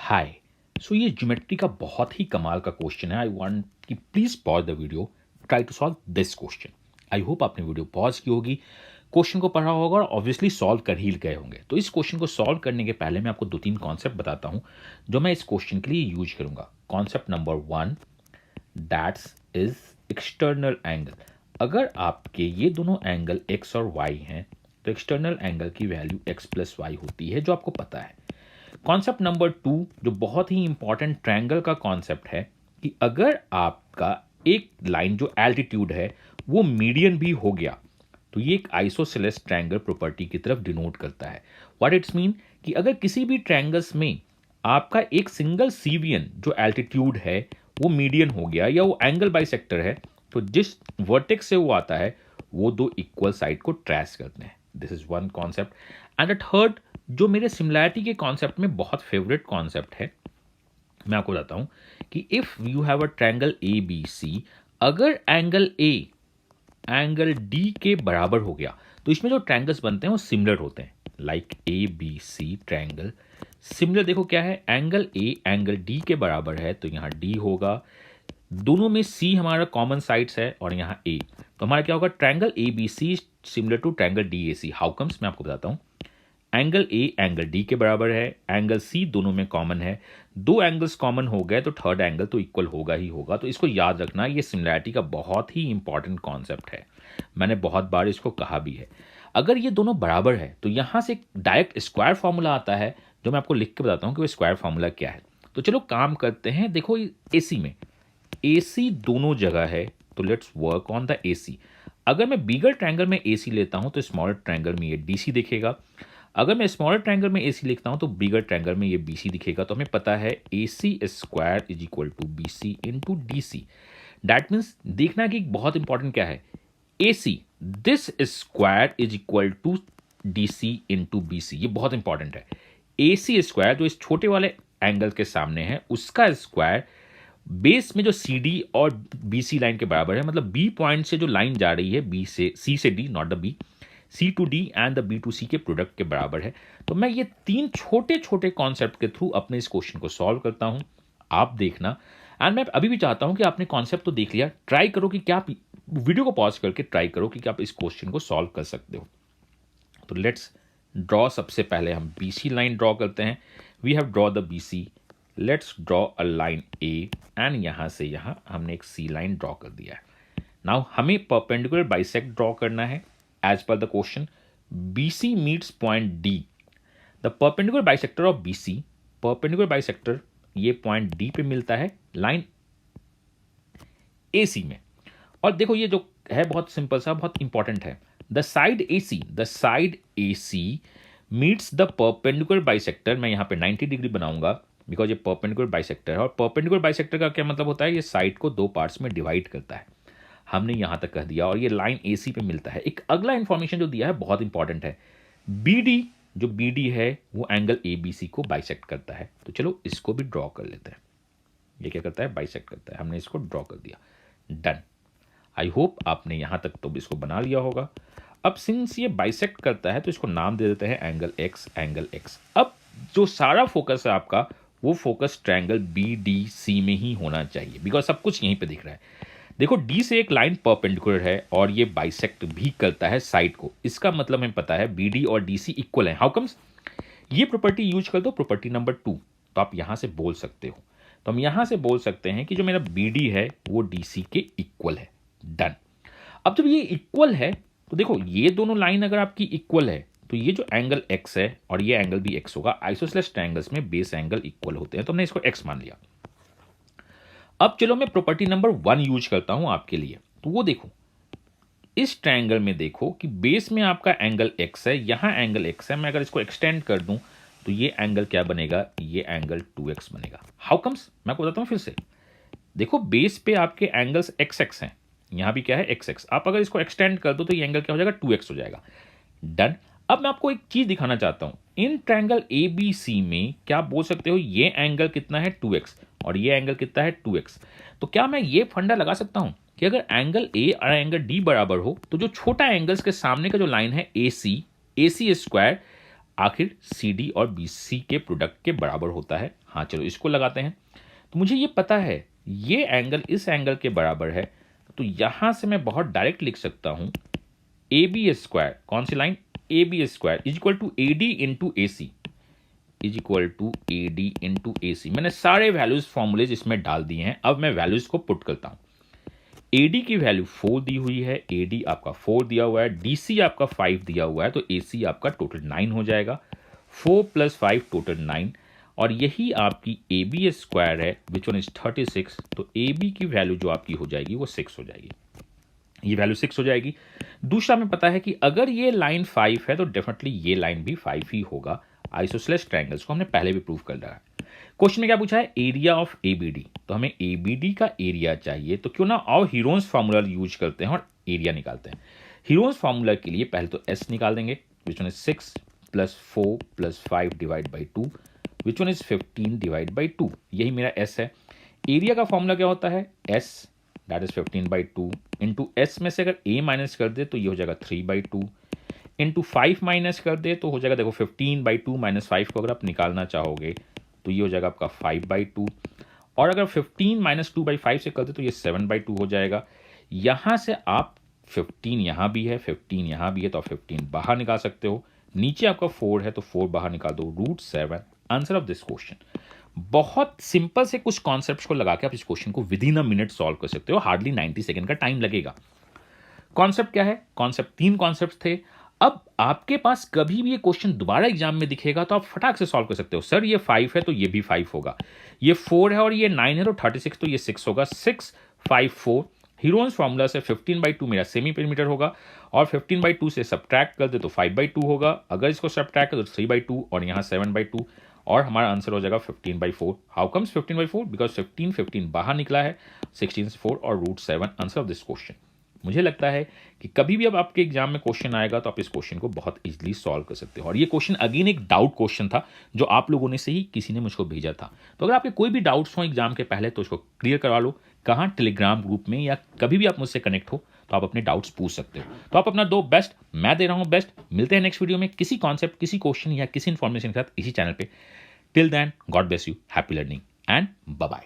हाय। सो ये ज्योमेट्री का बहुत ही कमाल का क्वेश्चन है। आई वांट कि please pause the video, try to solve this question. I hope आपने वीडियो पॉज की होगी, क्वेश्चन को पढ़ा होगा और ऑब्वियसली सॉल्व कर ही गए होंगे। तो इस क्वेश्चन को सॉल्व करने के पहले मैं आपको 2-3 कॉन्सेप्ट बताता हूं जो मैं इस क्वेश्चन के लिए यूज करूंगा। Concept number 1, that's is external angle. अगर आपके ये दोनों एंगल एक्स और वाई हैं तो एक्सटर्नल एंगल की वैल्यू एक्स प्लस वाई होती है, जो आपको पता है। कॉन्सेप्ट नंबर 2 जो बहुत ही इंपॉर्टेंट ट्रायंगल का कॉन्सेप्ट है कि अगर आपका एक लाइन जो एल्टीट्यूड है वो मीडियन भी हो गया तो ये एक आइसोसेलेस ट्रायंगल प्रॉपर्टी की तरफ डिनोट करता है। व्हाट इट्स मीन कि अगर किसी भी ट्रायंगल्स में आपका एक सिंगल सीवियन जो एल्टीट्यूड है वो मीडियन हो गया या वो एंगल बाइसेक्टर है तो जिस वर्टेक्स से वो आता है वो दो इक्वल साइड को ट्रेस करते हैं। This is one concept. And the third जो मेरे सिमिलैरिटी के कॉन्सेप्ट में बहुत फेवरेट कॉन्सेप्ट है, मैं आपको बताता हूं कि if you have a triangle A B C, अगर एंगल ए एंगल डी के बराबर हो गया तो इसमें जो ट्रायंगल्स बनते हैं वो सिमिलर होते हैं। Like A B C triangle similar. देखो क्या है, एंगल ए एंगल डी के बराबर है तो यहां डी होगा, दोनों में सी हमारा कॉमन साइड्स है और यहाँ ए, तो हमारा क्या होगा, triangle A B C similar to triangle D A C. How comes, मैं आपको बताता हूँ। एंगल ए एंगल डी के बराबर है, एंगल सी दोनों में कॉमन है, दो एंगल्स कॉमन हो गए तो थर्ड एंगल तो इक्वल होगा ही होगा। तो इसको याद रखना, ये सिमिलैरिटी का बहुत ही इंपॉर्टेंट कॉन्सेप्ट है। मैंने बहुत बार इसको कहा भी है। अगर ये दोनों बराबर है तो यहां से डायरेक्ट स्क्वायर फॉर्मूला आता है जो मैं आपको लिख के बताता हूं कि वो स्क्वायर फॉर्मूला क्या है। तो चलो काम करते हैं। देखो एसी में एसी दोनों जगह है तो let's work on the AC. अगर मैं बिगर ट्रायंगल में एसी लेता हूं तो स्मॉलर ट्रायंगल में ये डीसी दिखेगा। अगर मैं स्मॉलर ट्रायंगल में एसी लिखता हूं तो बिगर ट्रायंगल में ये बीसी दिखेगा। तो हमें पता है AC square is equal to BC into DC. That means देखना कि बहुत इंपॉर्टेंट क्या है, AC this square is equal to DC into BC. ये बहुत इंपॉर्टेंट है। एसी स्क्वायर जो इस छोटे वाले एंगल के सामने है उसका स्क्वायर बेस में जो सी डी और बी सी लाइन के बराबर है, मतलब बी पॉइंट से जो लाइन जा रही है बी से सी से D, not the B, C to D and the B to C के प्रोडक्ट के बराबर है। तो मैं ये तीन छोटे छोटे कॉन्सेप्ट के थ्रू अपने इस क्वेश्चन को सॉल्व करता हूं, आप देखना। एंड मैं अभी भी चाहता हूं कि आपने कॉन्सेप्ट तो देख लिया, ट्राई करो कि क्या आप वीडियो को पॉज करके ट्राई करो कि क्या आप इस क्वेश्चन को सॉल्व कर सकते हो। तो लेट्स ड्रॉ। सबसे पहले हम बी सी लाइन ड्रॉ करते हैं। We have draw the B C. Let's draw a line A and यहां से यहां हमने एक सी लाइन ड्रॉ कर दिया है। नाउ हमें परपेंडिकुलर बाइसेक्ट ड्रॉ करना है as per the question. BC meets point D। The perpendicular bisector of BC, perpendicular bisector ये पॉइंट D पे मिलता है लाइन AC में। और देखो ये जो है बहुत सिंपल सा, बहुत इंपॉर्टेंट है। The side AC meets the perpendicular bisector. मैं यहां पे 90 डिग्री बनाऊंगा बिकॉज ये परपेंडिकुलर बाइसेक्टर है। और परपेंडिकुलर बाइसेक्टर का क्या मतलब होता है, ये साइड को दो पार्ट्स में डिवाइड करता है। हमने यहां तक कह दिया और ये लाइन AC पे मिलता है। एक अगला इंफॉर्मेशन जो दिया है बहुत इंपॉर्टेंट है, BD जो BD है वो एंगल ABC को बाइसेक्ट करता है। तो चलो इसको भी ड्रॉ कर लेते हैं। ये क्या करता है, बाइसेक्ट करता है। हमने इसको ड्रॉ कर दिया, डन। आई होप आपने यहां तक तो इसको बना लिया होगा। अब सिंस ये बाइसेक्ट करता है तो इसको नाम दे देते हैं एंगल X। अब जो सारा फोकस है आपका वो फोकस ट्रायंगल BDC में ही होना चाहिए बिकॉज सब कुछ यहीं पे दिख रहा है। देखो डी से एक लाइन परपेंडिकुलर है और ये बाइसेक्ट भी करता है साइड को। इसका मतलब हमें पता है BD और DC इक्वल है। हाउ कम्स, ये प्रॉपर्टी यूज कर दो, प्रॉपर्टी नंबर 2। तो आप यहां से बोल सकते हो, तो हम यहां से बोल सकते हैं कि जो मेरा BD है वो DC के इक्वल है, डन। अब जब ये इक्वल है तो देखो ये दोनों लाइन अगर आपकी इक्वल है तो ये जो एंगल X है और ये एंगल भी X होगा। आइसोसेलेस ट्रायंगल्स में बेस एंगल इक्वल होते हैं तो हमने इसको X मान लिया। अब चलो मैं प्रॉपर्टी नंबर 1 यूज करता हूं आपके लिए। तो वो देखो इस ट्रायंगल में देखो कि बेस में आपका एंगल X है, यहां एंगल X है। मैं अगर इसको एक्सटेंड कर दूं तो ये एंगल क्या बनेगा, ये एंगल 2X बनेगा। हाउ कम्स, मैं आपको बताता हूं फिर से। देखो बेस पे आपके एंगल्स XX हैं, यहां भी क्या है XX। आप अगर इसको एक्सटेंड कर दो तो ये एंगल क्या हो जाएगा, 2X हो जाएगा, डन। अब मैं आपको एक चीज दिखाना चाहता हूं, इन ट्रायंगल ABC में क्या आप बोल सकते हो, ये एंगल कितना है 2X और ये एंगल कितना है 2X। तो क्या मैं ये फंडा लगा सकता हूं कि अगर एंगल A और एंगल D बराबर हो तो जो छोटा एंगल्स के सामने का जो लाइन है AC स्क्वायर आखिर सी डी और बी सी के प्रोडक्ट के बराबर होता है। हाँ चलो इसको लगाते हैं। तो मुझे ये पता है ये एंगल इस एंगल के बराबर है, तो यहां से मैं बहुत डायरेक्ट लिख सकता हूं ए बी स्क्वायर, कौन सी line, A B square is equal to A D into A C, is equal to A D into A C. मैंने सारे वैल्यूज फॉर्मूलेज इसमें डाल दिए हैं। अब मैं वैल्यूज को पुट करता हूं। ए डी की वैल्यू 4 दी हुई है, ए डी आपका 4 दिया हुआ है, डी सी आपका 5 दिया हुआ है, तो ए सी आपका टोटल 9 हो जाएगा। 4 + 5 टोटल 9, और यही आपकी ए बी स्क्वायर है विच वन इज 36। तो ए बी की वैल्यू जो आपकी हो जाएगी वो 6 हो जाएगी, ये वैल्यू 6 हो जाएगी। दूसरा हमें पता है कि अगर ये लाइन 5 है तो डेफिनेटली ये लाइन भी 5 ही होगा। आइसोसेलेस ट्रायंगल्स को हमने पहले भी प्रूव कर रहा है। क्वेश्चन में क्या पूछा है, एरिया ऑफ एबीडी। तो हमें एबीडी का एरिया चाहिए, तो क्यों ना आओ हीरोन्स फार्मूला यूज करते हैं और एरिया निकालते हैं। हीरोन्स फार्मूला के लिए पहले तो एस निकाल देंगे, which one is 6 + 4 + 5 divide by 2, which one is 15 divide by 2, यही मेरा एस है। एरिया का फॉर्मूला क्या होता है, S that is 15/2 into S में से अगर ए माइनस कर दे तो ये हो जाएगा 3/2 इंटू 5 माइनस कर दे तो हो जाएगा, देखो 15/2 - 5 को अगर आप निकालना चाहोगे तो ये हो जाएगा आपका 5/2, और अगर 15 - 2/5 से कर दे तो ये 7/2 हो जाएगा। यहां से आप 15 यहां भी है, 15 यहां भी है, तो आप 15 बाहर निकाल सकते हो। नीचे आपका 4 है तो 4 बाहर निकाल दो, √7 आंसर ऑफ दिस क्वेश्चन। बहुत सिंपल से कुछ कॉन्सेप्ट्स को लगा के आप इस क्वेश्चन को with in a minute solve कर सकते हो। हार्डली 90 सेकंड का टाइम लगेगा। कॉन्सेप्ट क्या है, कॉन्सेप्ट 3 कॉन्सेप्ट थे। अब आपके पास कभी भी ये क्वेश्चन दोबारा एग्जाम में दिखेगा तो आप फटाक से सॉल्व कर सकते हो। सर ये 5 है तो ये भी 5 होगा, ये 4 है और ये 9 है तो 36, तो ये 6 होगा। 6 5 4 हीरोन्स फॉर्मूला से 15/2 मेरा सेमी पेरीमीटर होगा, और 15/2 से सब्ट्रैक्ट कर दे तो 5/2 होगा। अगर इसको सब्ट्रैक्ट कर दो तो 3/2, और यहाँ 7/2, और हमारा आंसर हो जाएगा 15/4। हाउ कम्स 15/4, बिकॉज 15 बाहर निकला है, 16 से 4 और √7 आंसर ऑफ दिस क्वेश्चन। मुझे लगता है कि कभी भी अब आपके एग्जाम में क्वेश्चन आएगा तो आप इस क्वेश्चन को बहुत इजीली सॉल्व कर सकते हो। और ये क्वेश्चन अगेन एक डाउट क्वेश्चन था जो आप लोगों ने से ही किसी ने मुझको भेजा था। तो अगर आपके कोई भी डाउट्स हो एग्जाम के पहले तो उसको क्लियर करवा लो। कहाँ, टेलीग्राम ग्रुप में, या कभी भी आप मुझसे कनेक्ट हो तो आप अपने डाउट्स पूछ सकते हो। तो आप अपना दो बेस्ट, मैं दे रहा हूँ बेस्ट। मिलते हैं नेक्स्ट वीडियो में किसी कॉन्सेप्ट, किसी क्वेश्चन या किसी इन्फॉर्मेशन के साथ इसी चैनल पे। Till then, God bless you, happy learning and bye bye.